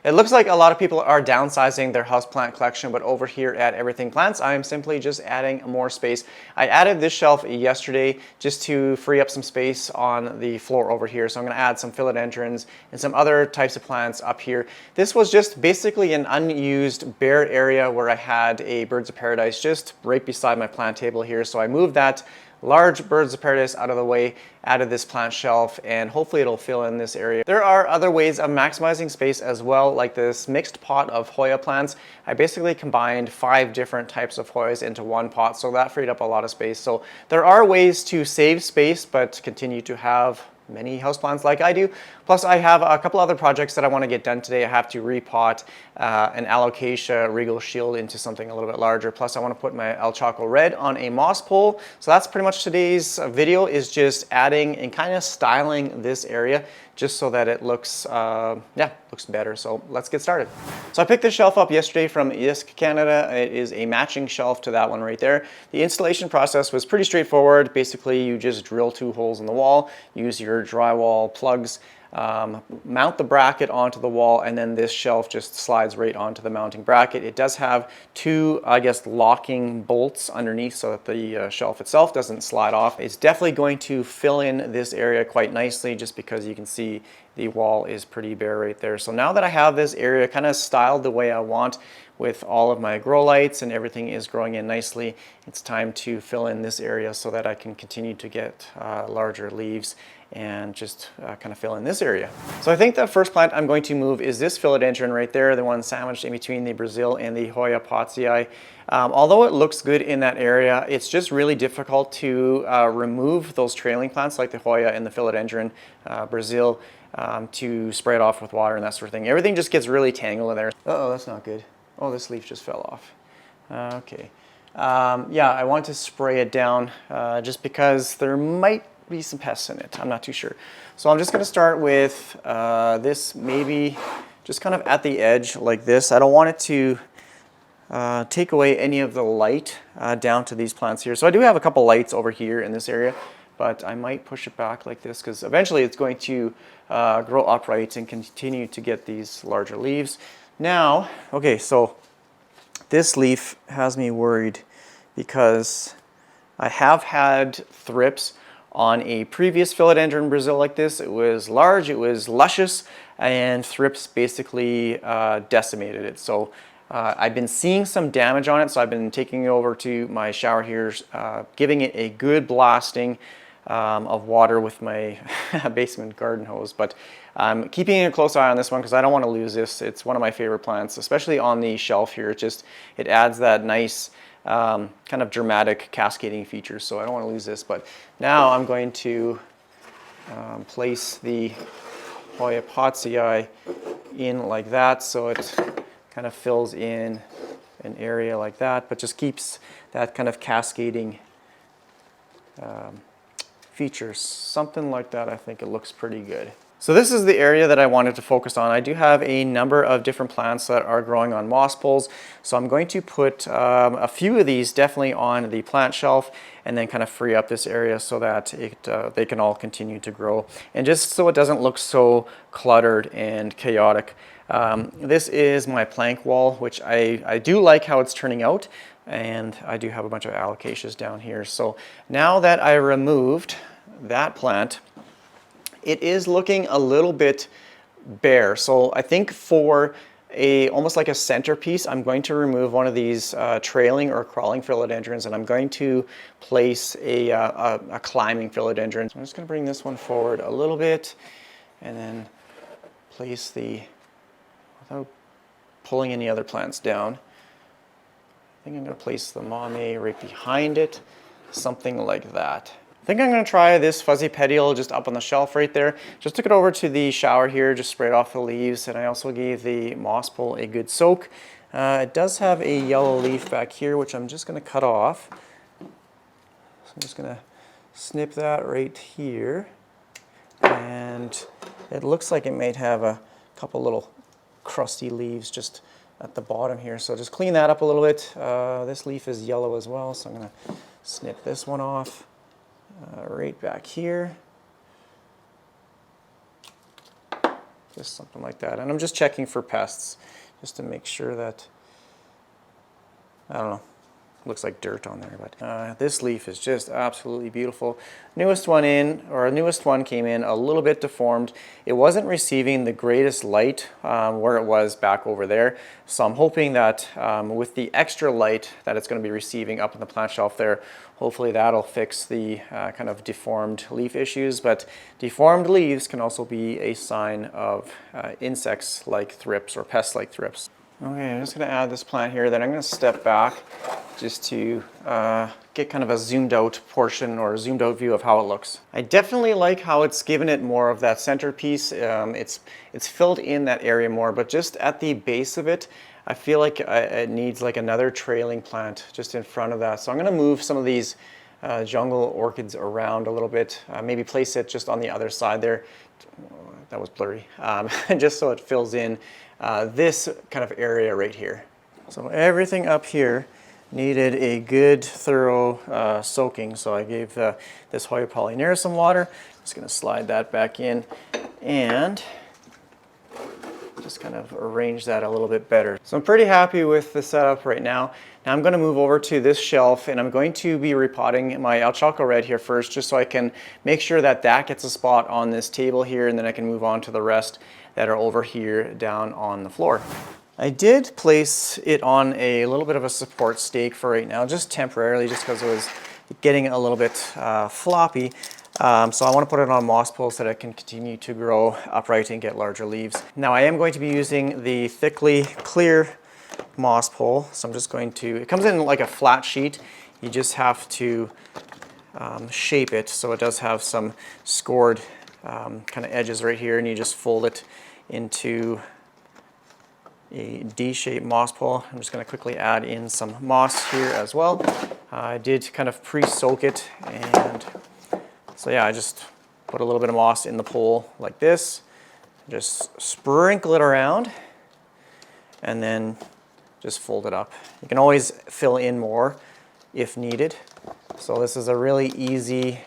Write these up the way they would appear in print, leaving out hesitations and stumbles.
It looks like a lot of people are downsizing their houseplant collection, but over here at Everything Plants, I am simply just adding more space. I added this shelf yesterday just to free up some space on the floor over here. So I'm going to add some philodendrons and some other types of plants up here. This was just basically an unused bare area where I had a birds of paradise just right beside my plant table here. So I moved that large birds of paradise out of the way, added this plant shelf, and hopefully it'll fill in this area. There are other ways of maximizing space as well, like this mixed pot of Hoya plants. I basically combined 5 different types of Hoyas into one pot, so that freed up a lot of space. So there are ways to save space but continue to have many houseplants like I do. Plus I have a couple other projects that I want to get done today. I have to repot an Alocasia Regal Shield into something a little bit larger. Plus I want to put my El Choco Red on a moss pole. So that's pretty much today's video, is just adding and kind of styling this area just so that it looks, looks better. So let's get started. So I picked this shelf up yesterday from THICCLY Canada. It is a matching shelf to that one right there. The installation process was pretty straightforward. Basically, you just drill 2 holes in the wall, use your drywall plugs, mount the bracket onto the wall, and then this shelf just slides right onto the mounting bracket. It does have 2, I guess, locking bolts underneath so that the shelf itself doesn't slide off. It's definitely going to fill in this area quite nicely just because you can see the wall is pretty bare right there. So now that I have this area kind of styled the way I want with all of my grow lights and everything is growing in nicely, it's time to fill in this area so that I can continue to get larger leaves and just kind of fill in this area. So I think the first plant I'm going to move is this philodendron right there, the one sandwiched in between the Brazil and the Hoya pottsii. Although it looks good in that area, it's just really difficult to remove those trailing plants like the Hoya and the philodendron Brazil to spray it off with water and that sort of thing. Everything just gets really tangled in there. Uh-oh, that's not good. Oh, this leaf just fell off. Okay. Yeah, I want to spray it down just because there might be some pests in it. I'm not too sure. So I'm just going to start with this, maybe just kind of at the edge like this. I don't want it to take away any of the light down to these plants here. So I do have a couple lights over here in this area, but I might push it back like this because eventually it's going to grow upright and continue to get these larger leaves. Now, okay, so this leaf has me worried because I have had thrips on a previous philodendron Brazil like this. It was large, it was luscious, and thrips basically decimated it. So I've been seeing some damage on it, so I've been taking it over to my shower here, giving it a good blasting of water with my basement garden hose. But I'm keeping a close eye on this one because I don't want to lose this. It's one of my favorite plants, especially on the shelf here. It adds that nice kind of dramatic cascading feature, so I don't want to lose this. But now I'm going to place the Hoya pottsii in like that, so it kind of fills in an area like that, but just keeps that kind of cascading features. Something like that, I think it looks pretty good. So this is the area that I wanted to focus on. I do have a number of different plants that are growing on moss poles, so I'm going to put a few of these definitely on the plant shelf and then kind of free up this area so that they can all continue to grow, and just so it doesn't look so cluttered and chaotic. This is my plank wall, which I do like how it's turning out, and I do have a bunch of alocasias down here. So now that I removed that plant, it is looking a little bit bare. So I think for almost like a centerpiece, I'm going to remove one of these trailing or crawling philodendrons, and I'm going to place a climbing philodendron. So I'm just going to bring this one forward a little bit and then place without pulling any other plants down, I think I'm going to place the Mame right behind it, something like that. I think I'm going to try this fuzzy petiole just up on the shelf right there. Just took it over to the shower here, just sprayed off the leaves, and I also gave the moss pole a good soak. It does have a yellow leaf back here, which I'm just going to cut off. So I'm just going to snip that right here. And it looks like it might have a couple little crusty leaves just at the bottom here. So just clean that up a little bit. This leaf is yellow as well, so I'm going to snip this one off. Right back here. Just something like that. And I'm just checking for pests, just to make sure that, I don't know, looks like dirt on there, but this leaf is just absolutely beautiful. Newest one came in a little bit deformed. It wasn't receiving the greatest light where it was back over there. So I'm hoping that with the extra light that it's going to be receiving up in the plant shelf there, hopefully that'll fix the kind of deformed leaf issues. But deformed leaves can also be a sign of insects like thrips or pests like thrips. Okay, I'm just going to add this plant here, then I'm going to step back just to get kind of a zoomed out portion or a zoomed out view of how it looks. I definitely like how it's given it more of that centerpiece. It's filled in that area more, but just at the base of it, I feel like it needs like another trailing plant just in front of that. So I'm going to move some of these jungle orchids around a little bit, maybe place it just on the other side there. That was blurry, just so it fills in this kind of area right here. So everything up here needed a good thorough soaking, so I gave this Hoya polyneura some water. Just going to slide that back in and just kind of arrange that a little bit better. So I'm pretty happy with the setup right now. Now I'm going to move over to this shelf and I'm going to be repotting my El Chaco Red here first, just so I can make sure that that gets a spot on this table here, and then I can move on to the rest that are over here down on the floor. I did place it on a little bit of a support stake for right now, just temporarily, just because it was getting a little bit floppy. So I want to put it on moss poles so that it can continue to grow upright and get larger leaves. Now I am going to be using the THICCLY clear moss pole. So I'm just going to, it comes in like a flat sheet. You just have to shape it so it does have some scored kind of edges right here, and you just fold it into a D-shaped moss pole. I'm just going to quickly add in some moss here as well. I did kind of pre-soak it, and so yeah, I just put a little bit of moss in the pole like this, just sprinkle it around, and then just fold it up. You can always fill in more if needed. So this is a really easy,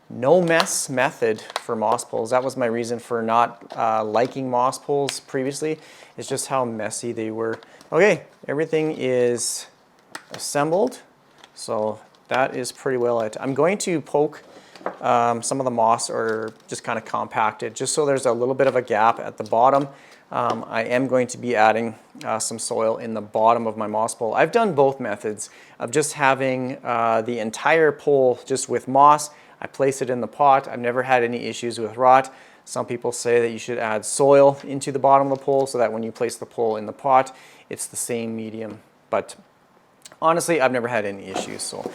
no mess method for moss poles. That was my reason for not liking moss poles previously, is just how messy they were. Okay, everything is assembled, so that is pretty well it. I'm going to poke some of the moss, or just kind of compact it, just so there's a little bit of a gap at the bottom. I am going to be adding some soil in the bottom of my moss pole. I've done both methods of just having the entire pole just with moss. I place it in the pot. I've never had any issues with rot. Some people say that you should add soil into the bottom of the pole so that when you place the pole in the pot, it's the same medium. But honestly, I've never had any issues. So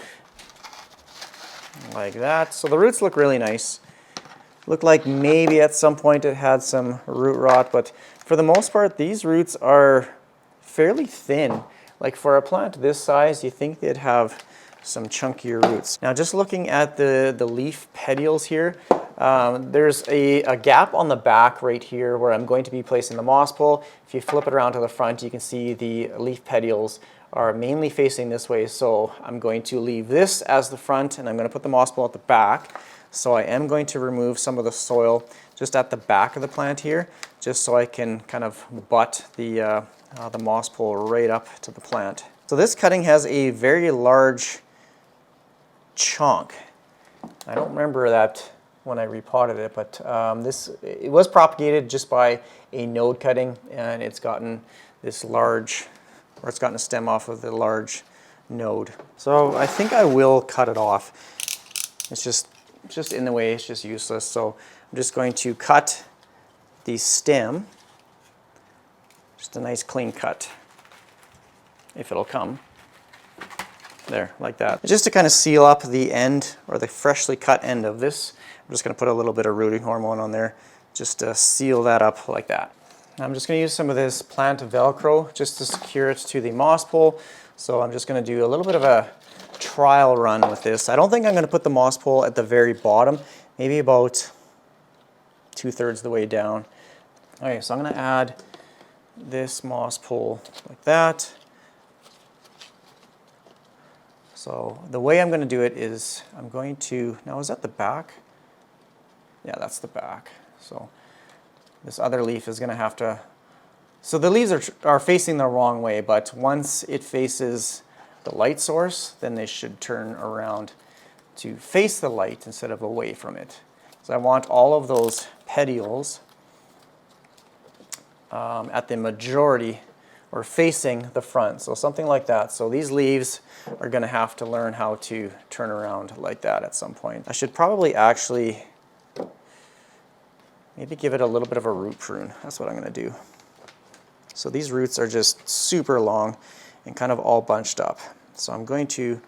like that. So the roots look really nice. Look like maybe at some point it had some root rot, but for the most part, these roots are fairly thin. Like for a plant this size, you think they'd have some chunkier roots. Now just looking at the leaf petioles here, there's a gap on the back right here where I'm going to be placing the moss pole. If you flip it around to the front, you can see the leaf petioles are mainly facing this way, so I'm going to leave this as the front, and I'm going to put the moss pole at the back. So I am going to remove some of the soil just at the back of the plant here, just so I can kind of butt the moss pole right up to the plant. So this cutting has a very large chunk. I don't remember that when I repotted it, but it was propagated just by a node cutting, and it's gotten this large, or it's gotten a stem off of the large node. So I think I will cut it off. It's just in the way, it's just useless. So I'm just going to cut the stem, just a nice clean cut, if it'll come. There, like that. Just to kind of seal up the end, or the freshly cut end of this, I'm just going to put a little bit of rooting hormone on there, just to seal that up like that. I'm just going to use some of this plant Velcro just to secure it to the moss pole. So I'm just going to do a little bit of a trial run with this. I don't think I'm going to put the moss pole at the very bottom, maybe about 2/3 the way down. Okay, so I'm going to add this moss pole like that. So the way I'm going to do it is I'm going to, now is that the back? Yeah, that's the back. So this other leaf is going to have to, so the leaves are facing the wrong way, but once it faces the light source, then they should turn around to face the light instead of away from it. So I want all of those petioles at the majority or facing the front, so something like that. So these leaves are going to have to learn how to turn around like that at some point. I should probably actually maybe give it a little bit of a root prune. That's what I'm going to do. So these roots are just super long and kind of all bunched up. So I'm going to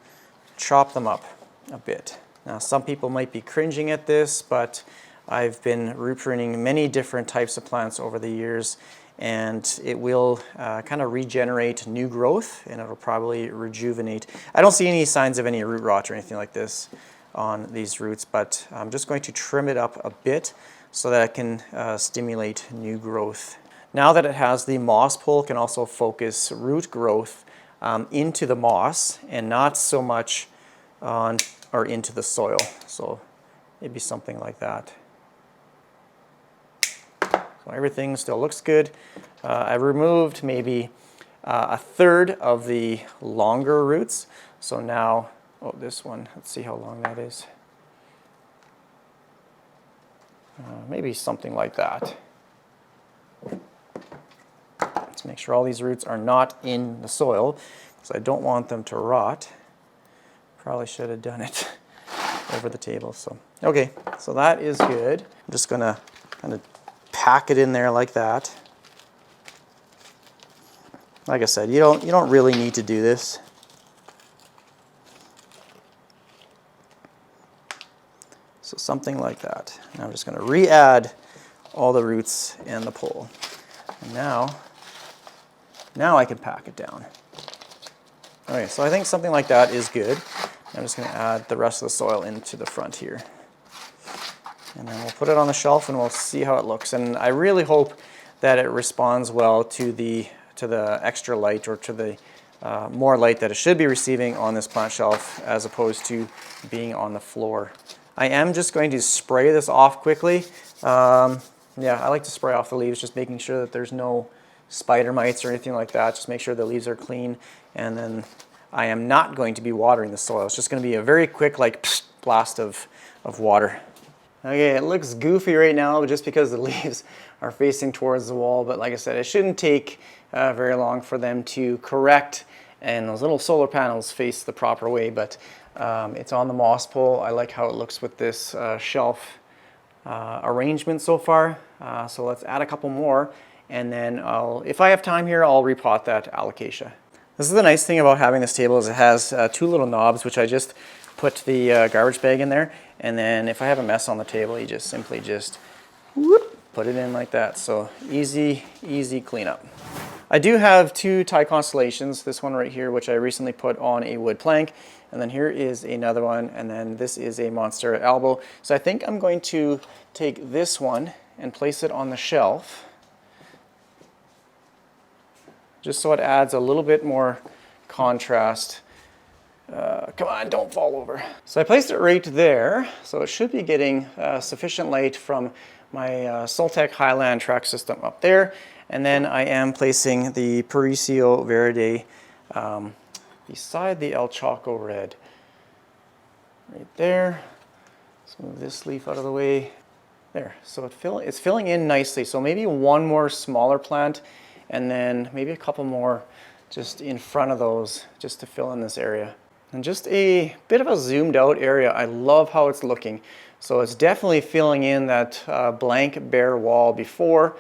chop them up a bit. Now some people might be cringing at this, but I've been root pruning many different types of plants over the years, and it will kind of regenerate new growth, and it'll probably rejuvenate. I don't see any signs of any root rot or anything like this on these roots, but I'm just going to trim it up a bit so that it can stimulate new growth. Now that it has the moss pull, it can also focus root growth into the moss and not so much on or into the soil. So maybe something like that. So everything still looks good. I removed maybe a third of the longer roots. So now, oh, this one, let's see how long that is. Maybe something like that. Let's make sure all these roots are not in the soil, because I don't want them to rot. Probably should have done it over the table. So okay, so that is good. I'm just gonna kind of pack it in there like that. Like I said, you don't really need to do this. So something like that. Now I'm just going to re-add all the roots and the pole. And now I can pack it down. Okay, so I think something like that is good. I'm just going to add the rest of the soil into the front here. And then we'll put it on the shelf and we'll see how it looks. And I really hope that it responds well to the extra light, or to the more light that it should be receiving on this plant shelf as opposed to being on the floor. I am just going to spray this off quickly. Yeah, I like to spray off the leaves, just making sure that there's no spider mites or anything like that. Just make sure the leaves are clean. And then I am not going to be watering the soil. It's just going to be a very quick like blast of water. Okay, it looks goofy right now just because the leaves are facing towards the wall, but like I said, it shouldn't take very long for them to correct and those little solar panels face the proper way. But it's on the moss pole. I like how it looks with this shelf arrangement so far. So let's add a couple more, and then if I have time here, I'll repot that alocasia. This is the nice thing about having this table, is it has two little knobs, which I just put the garbage bag in there, and then if I have a mess on the table, you just simply whoop, put it in like that. So easy cleanup. I do have two Thai constellations, this one right here, which I recently put on a wood plank, and then here is another one, and then this is a Monstera albo. So I think I'm going to take this one and place it on the shelf, just so it adds a little bit more contrast. Come on, don't fall over. So I placed it right there, so it should be getting sufficient light from my Soltec Highland track system up there. And then I am placing the Paricio Verde beside the El Chaco Red. Right there. Let's move this leaf out of the way. There, so it's filling in nicely. So maybe one more smaller plant, and then maybe a couple more just in front of those, just to fill in this area. And just a bit of a zoomed out area. I love how it's looking. So it's definitely filling in that blank bare wall before.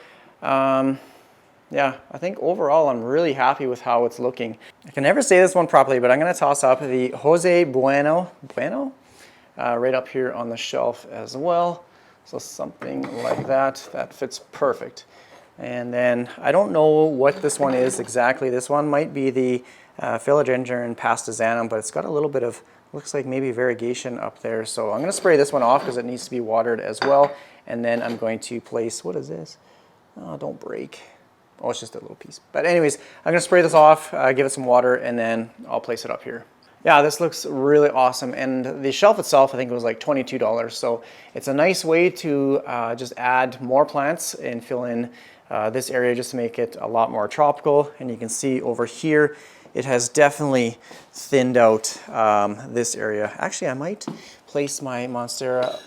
Yeah, I think overall I'm really happy with how it's looking. I can never say this one properly, but I'm going to toss up the Jose Bueno right up here on the shelf as well. So something like that. That fits perfect. And then I don't know what this one is exactly. This one might be the Philodendron Pastizanum, but it's got a little bit of, looks like maybe variegation up there. So I'm going to spray this one off because it needs to be watered as well. And then I'm going to place, what is this? Oh, don't break. Oh, it's just a little piece. But anyways, I'm going to spray this off, give it some water, and then I'll place it up here. Yeah, this looks really awesome, and the shelf itself I think it was like $22, so it's a nice way to just add more plants and fill in this area just to make it a lot more tropical. And you can see over here it has definitely thinned out this area. Actually, I might place my Monstera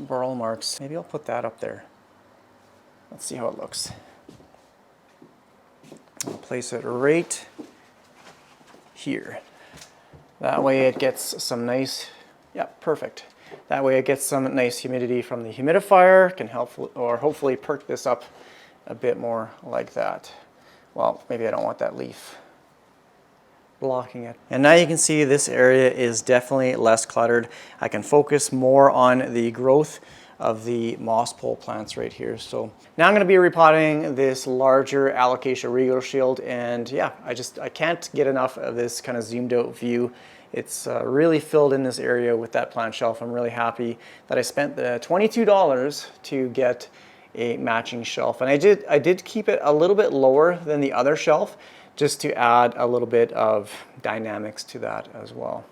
burl marks. Maybe I'll put that up there. Let's see how it looks. I'll place it right here. That way it gets some nice, yeah, perfect. That way it gets some nice humidity from the humidifier, can help or hopefully perk this up a bit more like that. Well, maybe I don't want that leaf blocking it. And now you can see this area is definitely less cluttered. I can focus more on the growth of the moss pole plants right here. So now I'm going to be repotting this larger Alocasia regal shield, and yeah, I can't get enough of this kind of zoomed out view. It's really filled in this area with that plant shelf. I'm really happy that I spent the $22 to get a matching shelf, and I did keep it a little bit lower than the other shelf just to add a little bit of dynamics to that as well.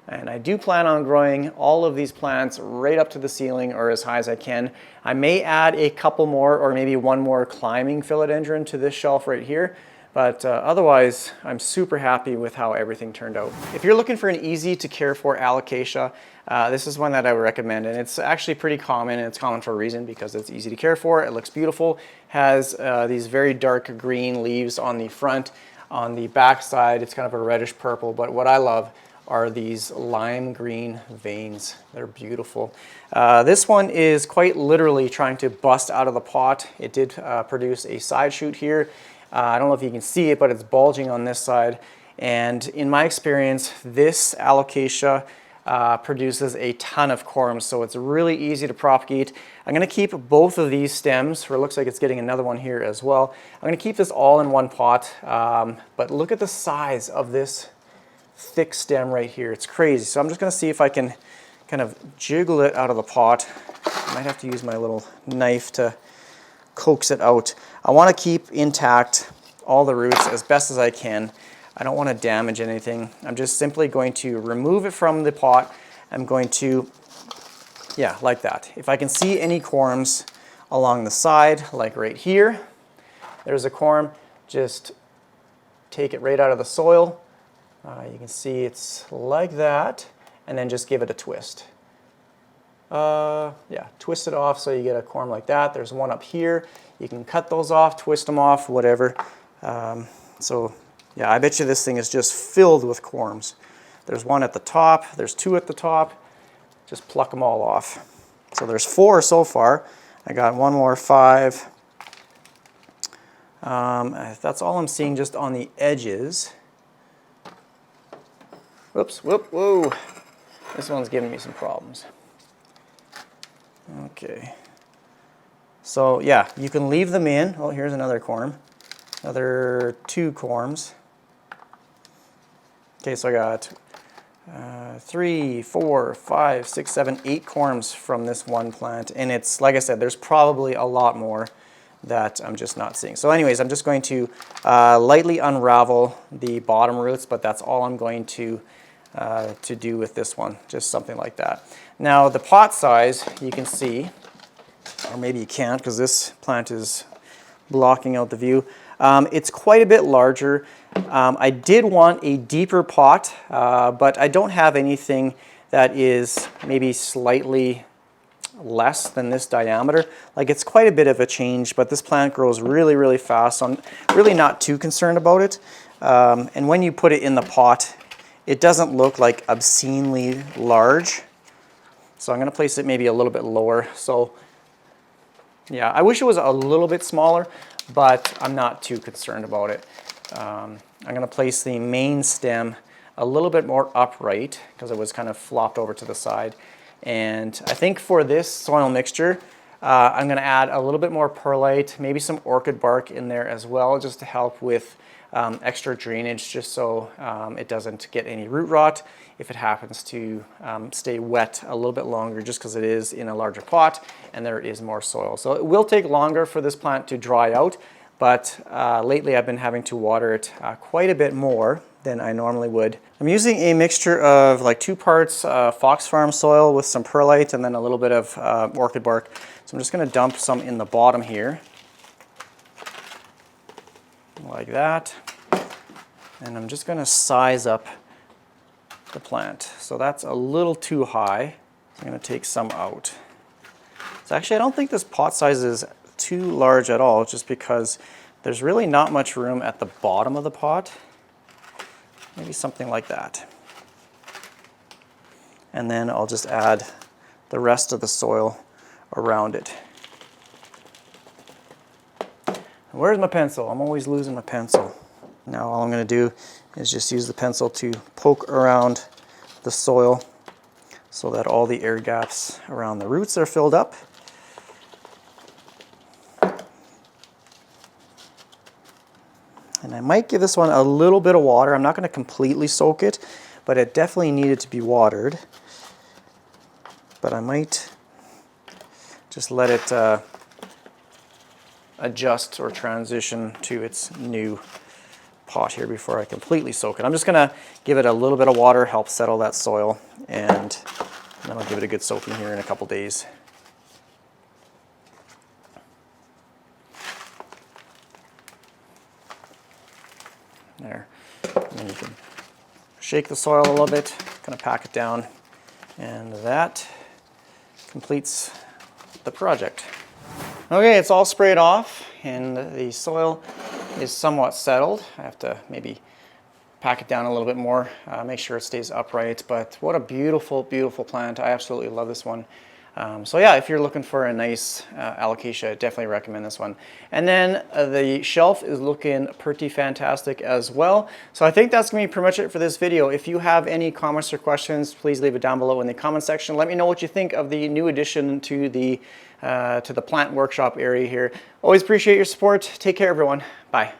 And I do plan on growing all of these plants right up to the ceiling or as high as I can. I may add a couple more or maybe one more climbing philodendron to this shelf right here, but otherwise I'm super happy with how everything turned out. If you're looking for an easy to care for Alocasia, this is one that I would recommend, and it's actually pretty common, and it's common for a reason because it's easy to care for, it looks beautiful, has these very dark green leaves on the front. On the back side it's kind of a reddish purple, but what I love are these lime green veins. They're beautiful. This one is quite literally trying to bust out of the pot. It did produce a side shoot here. I don't know if you can see it, but it's bulging on this side. And in my experience, this Alocasia produces a ton of corms, so it's really easy to propagate. I'm going to keep both of these stems, or it looks like it's getting another one here as well. I'm going to keep this all in one pot, but look at the size of this thick stem right here. It's crazy. So I'm just going to see if I can kind of jiggle it out of the pot. I might have to use my little knife to coax it out. I want to keep intact all the roots as best as I can. I don't want to damage anything. I'm just simply going to remove it from the pot. I'm going to, yeah, like that. If I can see any corms along the side, like right here, there's a corm, just take it right out of the soil. You can see it's like that, and then just give it a twist. Yeah, twist it off so you get a corm like that. There's one up here. You can cut those off, twist them off, whatever. So yeah, I bet you this thing is just filled with corms. There's one at the top, there's two at the top. Just pluck them all off. So there's 4 so far. I got one more, 5. That's all I'm seeing just on the edges. Whoops, whoa. This one's giving me some problems. Okay. So yeah, you can leave them in. Oh, here's another corm. Another 2 corms. Okay, so I got 3, 4, 5, 6, 7, 8 corms from this one plant. And it's, like I said, there's probably a lot more that I'm just not seeing. So anyways, I'm just going to lightly unravel the bottom roots, but that's all I'm going to do with this one, just something like that. Now the pot size, you can see, or maybe you can't because this plant is blocking out the view. It's quite a bit larger. I did want a deeper pot, but I don't have anything that is maybe slightly less than this diameter. Like, it's quite a bit of a change, but this plant grows really, really fast, so I'm really not too concerned about it. And when you put it in the pot, it doesn't look like obscenely large. So I'm going to place it maybe a little bit lower. So yeah, I wish it was a little bit smaller, but I'm not too concerned about it. I'm going to place the main stem a little bit more upright because it was kind of flopped over to the side. And I think for this soil mixture, I'm going to add a little bit more perlite, maybe some orchid bark in there as well, just to help with extra drainage, just so it doesn't get any root rot if it happens to stay wet a little bit longer, just because it is in a larger pot and there is more soil. So it will take longer for this plant to dry out, but lately I've been having to water it quite a bit more than I normally would. I'm using a mixture of like 2 parts Fox Farm soil with some perlite and then a little bit of orchid bark. So I'm just going to dump some in the bottom here, like that. And I'm just going to size up the plant. So that's a little too high. So I'm going to take some out. So actually I don't think this pot size is too large at all, just because there's really not much room at the bottom of the pot. Maybe something like that. And then I'll just add the rest of the soil around it. Where's my pencil? I'm always losing my pencil. Now all I'm going to do is just use the pencil to poke around the soil so that all the air gaps around the roots are filled up. And I might give this one a little bit of water. I'm not going to completely soak it, but it definitely needed to be watered. But I might just let it adjust or transition to its new pot here before I completely soak it. I'm just going to give it a little bit of water, help settle that soil, and then I'll give it a good soaking here in a couple days. There. And then you can shake the soil a little bit, kind of pack it down, and that completes the project. Okay, it's all sprayed off and the soil is somewhat settled. I have to maybe pack it down a little bit more, make sure it stays upright, but what a beautiful, beautiful plant. I absolutely love this one. So yeah, if you're looking for a nice alocasia, I definitely recommend this one. And then the shelf is looking pretty fantastic as well. So I think that's going to be pretty much it for this video. If you have any comments or questions, please leave it down below in the comment section. Let me know what you think of the new addition to the plant workshop area here. Always appreciate your support. Take care, everyone. Bye.